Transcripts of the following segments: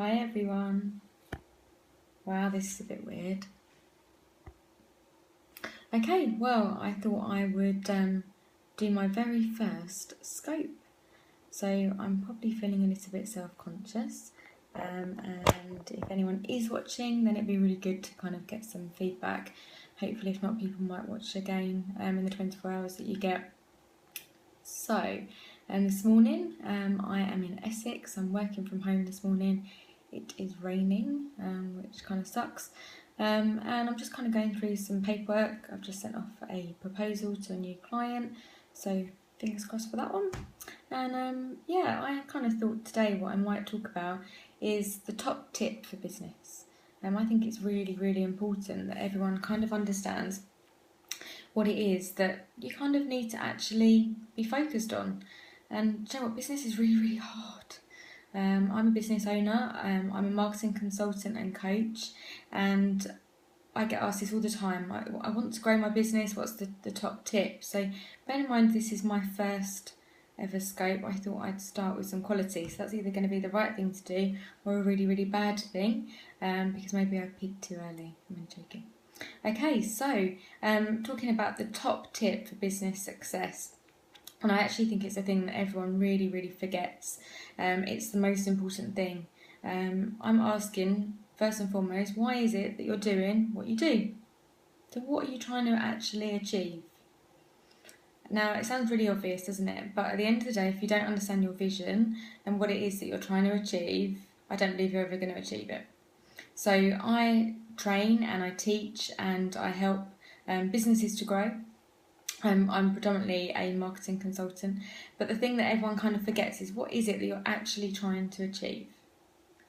Hi everyone. Wow, this is a bit weird. Okay, well, I thought I would do my very first scope. So I'm probably feeling a little bit self-conscious, and if anyone is watching, then it'd be really good to kind of get some feedback. Hopefully, if not, people might watch again in the 24 hours that you get. So, this morning I am in Essex. I'm working from home this morning. It is raining, which kind of sucks. And I'm just kind of going through some paperwork. I've just sent off a proposal to a new client, so fingers crossed for that one. And yeah, I kind of thought today what I might talk about is the top tip for business. I think it's really, really important that everyone kind of understands what it is that you kind of need to actually be focused on. And do you know what? Business is really, really hard. I'm a business owner, I'm a marketing consultant and coach, and I get asked this all the time. I want to grow my business, what's the top tip? So bear in mind this is my first ever scope. I thought I'd start with some quality, so that's either going to be the right thing to do or a really, really bad thing, because maybe I peaked too early. I'm joking. Okay, so talking about the top tip for business success, and I actually think it's a thing that everyone really, really forgets. It's the most important thing. I'm asking, first and foremost, why is it that you're doing what you do? So what are you trying to actually achieve? Now, it sounds really obvious, doesn't it? But at the end of the day, if you don't understand your vision and what it is that you're trying to achieve, I don't believe you're ever going to achieve it. So I train and I teach and I help businesses to grow. I'm predominantly a marketing consultant, but the thing that everyone kind of forgets is what is it that you're actually trying to achieve?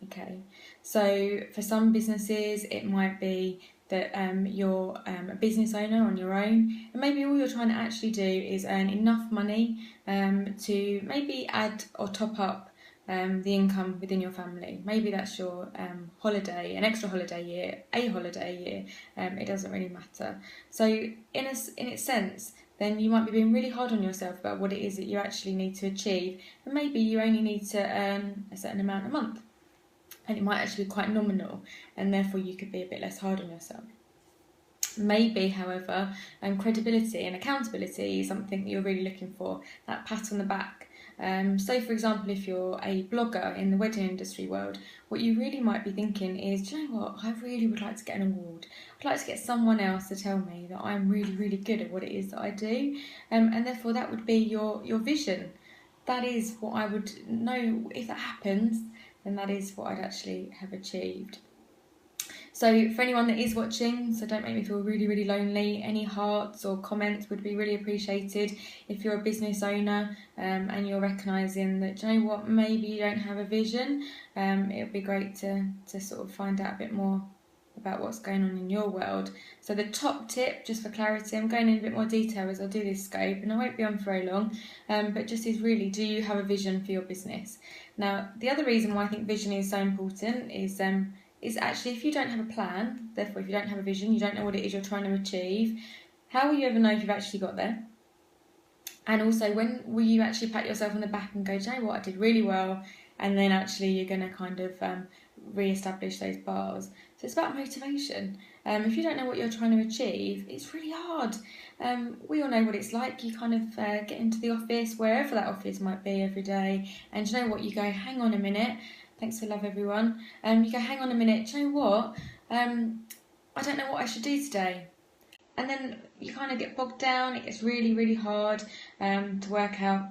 Okay, so for some businesses it might be that you're a business owner on your own, and maybe all you're trying to actually do is earn enough money to maybe add or top up the income within your family. Maybe that's your holiday, an extra holiday year, a holiday year. It doesn't really matter. So in its sense, then you might be being really hard on yourself about what it is that you actually need to achieve, and maybe you only need to earn a certain amount a month, and it might actually be quite nominal, and therefore you could be a bit less hard on yourself. Maybe, however, credibility and accountability is something that you're really looking for, that pat on the back. So, for example, if you're a blogger in the wedding industry world, what you really might be thinking is, do you know what, I really would like to get an award. I'd like to get someone else to tell me that I'm really, really good at what it is that I do, and therefore that would be your vision. That is what I would know. If that happens, then that is what I'd actually have achieved. So for anyone that is watching, so don't make me feel really, really lonely, any hearts or comments would be really appreciated. If you're a business owner and you're recognising that, do you know what, maybe you don't have a vision, it would be great to sort of find out a bit more about what's going on in your world. So the top tip, just for clarity, I'm going in a bit more detail as I do this scope, and I won't be on for very long, but just is really, do you have a vision for your business? Now, the other reason why I think vision is so important is actually if you don't have a plan, therefore if you don't have a vision, you don't know what it is you're trying to achieve, how will you ever know if you've actually got there? And also, when will you actually pat yourself on the back and go, do you know what, I did really well, and then actually you're going to kind of re-establish those bars. So it's about motivation. If you don't know what you're trying to achieve, it's really hard. We all know what it's like. You kind of get into the office, wherever that office might be, every day, and do you know what, you go, hang on a minute. Thanks for love, everyone. You go, hang on a minute, do you know what? I don't know what I should do today. And then you kind of get bogged down. It gets really, really hard to work out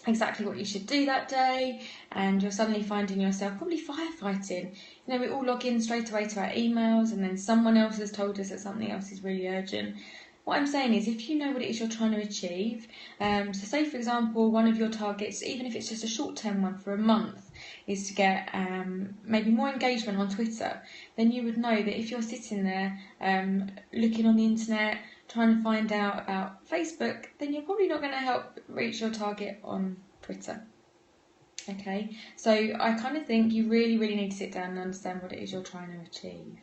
exactly what you should do that day, and you're suddenly finding yourself probably firefighting. You know, we all log in straight away to our emails, and then someone else has told us that something else is really urgent. What I'm saying is, if you know what it is you're trying to achieve, so say for example, one of your targets, even if it's just a short-term one for a month, is to get maybe more engagement on Twitter, then you would know that if you're sitting there looking on the internet, trying to find out about Facebook, then you're probably not going to help reach your target on Twitter. Okay, so I kind of think you really, really need to sit down and understand what it is you're trying to achieve.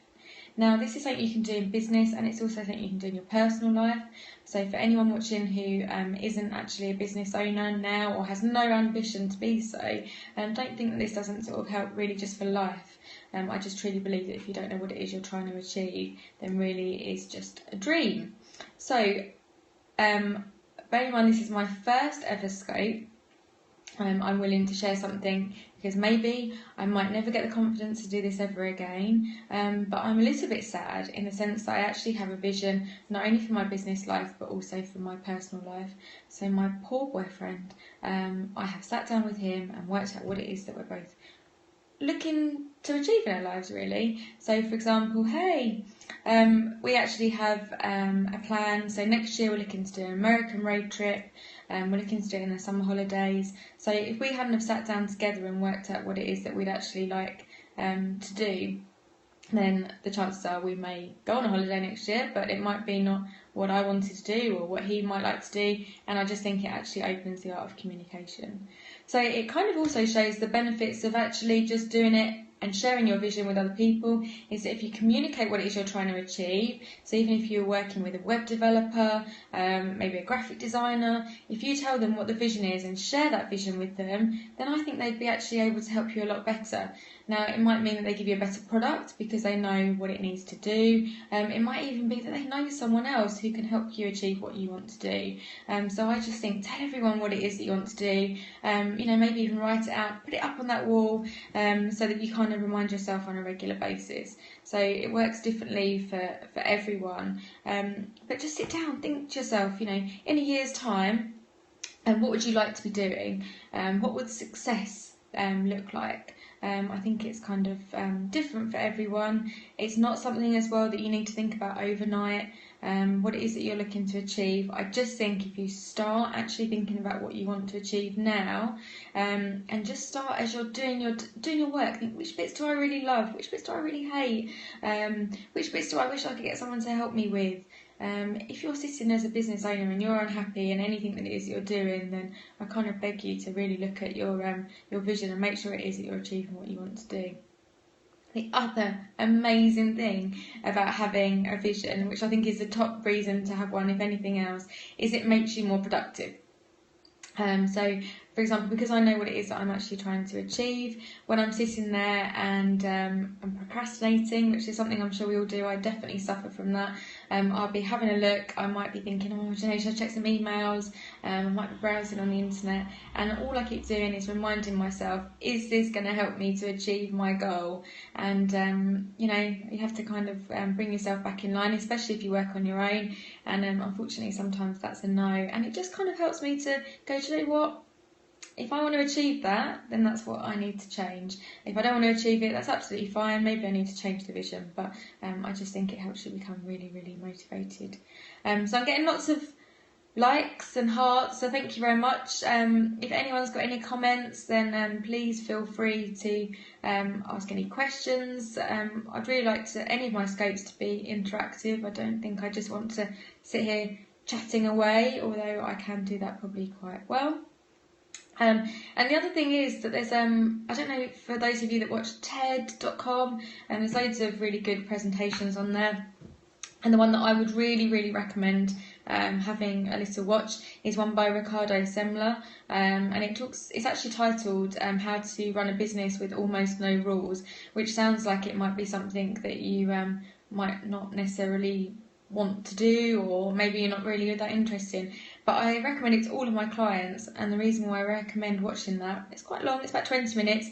Now, this is something you can do in business, and it's also something you can do in your personal life. So for anyone watching who isn't actually a business owner now or has no ambition to be so, don't think that this doesn't sort of help really just for life. I just truly believe that if you don't know what it is you're trying to achieve, then really it is just a dream. So bear in mind, this is my first ever scope. I'm willing to share something because maybe I might never get the confidence to do this ever again, but I'm a little bit sad in the sense that I actually have a vision not only for my business life but also for my personal life. So my poor boyfriend, I have sat down with him and worked out what it is that we're both looking to achieve in our lives, really. So for example, we actually have a plan. So next year we're looking to do an American road trip. We're looking to do it in the summer holidays. So if we hadn't have sat down together and worked out what it is that we'd actually like to do, then the chances are we may go on a holiday next year, but it might be not what I wanted to do or what he might like to do, and I just think it actually opens the art of communication. So it kind of also shows the benefits of actually just doing it and sharing your vision with other people, is that if you communicate what it is you're trying to achieve, so even if you're working with a web developer, maybe a graphic designer, if you tell them what the vision is and share that vision with them, then I think they'd be actually able to help you a lot better. Now, it might mean that they give you a better product because they know what it needs to do. It might even be that they know someone else who can help you achieve what you want to do. So I just think, tell everyone what it is that you want to do. Maybe even write it out, put it up on that wall, so that you kind of remind yourself on a regular basis. So it works differently for everyone. But just sit down, think to yourself, in a year's time, what would you like to be doing? What would success look like? I think it's kind of different for everyone. It's not something as well that you need to think about overnight, what it is that you're looking to achieve. I just think if you start actually thinking about what you want to achieve now, and just start as you're doing your work, think, which bits do I really love, which bits do I really hate, which bits do I wish I could get someone to help me with. If you're sitting as a business owner and you're unhappy in anything that it is that you're doing, then I kind of beg you to really look at your vision and make sure it is that you're achieving what you want to do. The other amazing thing about having a vision, which I think is the top reason to have one if anything else, is it makes you more productive. So, for example, because I know what it is that I'm actually trying to achieve, when I'm sitting there and I'm procrastinating, which is something I'm sure we all do, I definitely suffer from that. I'll be having a look, I might be thinking, should I check some emails? I might be browsing on the internet, and all I keep doing is reminding myself, is this going to help me to achieve my goal? And, you have to kind of bring yourself back in line, especially if you work on your own, and unfortunately sometimes that's a no, and it just kind of helps me to go, do you know what? If I want to achieve that, then that's what I need to change. If I don't want to achieve it, that's absolutely fine. Maybe I need to change the vision, but I just think it helps you become really, really motivated. So I'm getting lots of likes and hearts, so thank you very much. If anyone's got any comments, then please feel free to ask any questions. I'd really like any of my scopes to be interactive. I don't think I just want to sit here chatting away, although I can do that probably quite well. And the other thing is that there's, I don't know, for those of you that watch TED.com, there's loads of really good presentations on there. And the one that I would really, really recommend having a little watch is one by Ricardo Semler, and it's actually titled How to Run a Business with Almost No Rules, which sounds like it might be something that you might not necessarily want to do, or maybe you're not really that interested in. But I recommend it to all of my clients, and the reason why I recommend watching that, it's quite long, it's about 20 minutes,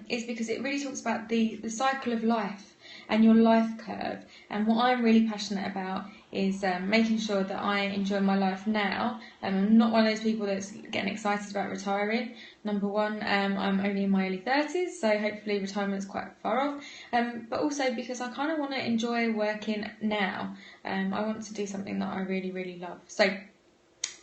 is because it really talks about the cycle of life and your life curve. And what I'm really passionate about is making sure that I enjoy my life now. I'm not one of those people that's getting excited about retiring. Number one, I'm only in my early 30s, so hopefully retirement's quite far off. But also because I kind of want to enjoy working now. I want to do something that I really, really love. So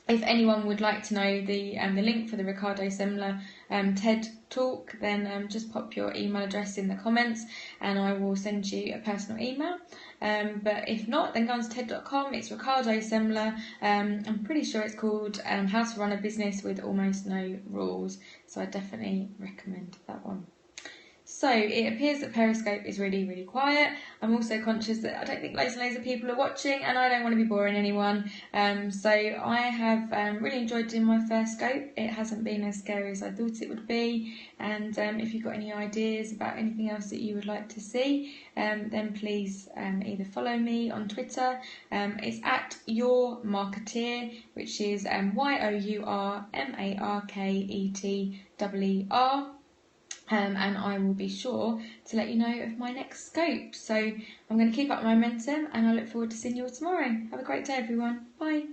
if anyone would like to know the link for the Ricardo Semler TED talk, then just pop your email address in the comments and I will send you a personal email. But if not, then go on to TED.com. It's Ricardo Semler. I'm pretty sure it's called How to Run a Business with Almost No Rules. So I definitely recommend that one. So it appears that Periscope is really, really quiet. I'm also conscious that I don't think loads and loads of people are watching, and I don't want to be boring anyone. So I have really enjoyed doing my first scope. It hasn't been as scary as I thought it would be. And if you've got any ideas about anything else that you would like to see, then please either follow me on Twitter. It's at Your Marketeer, which is YOURMARKETER. And I will be sure to let you know of my next scope. So I'm going to keep up my momentum, and I look forward to seeing you all tomorrow. Have a great day, everyone. Bye.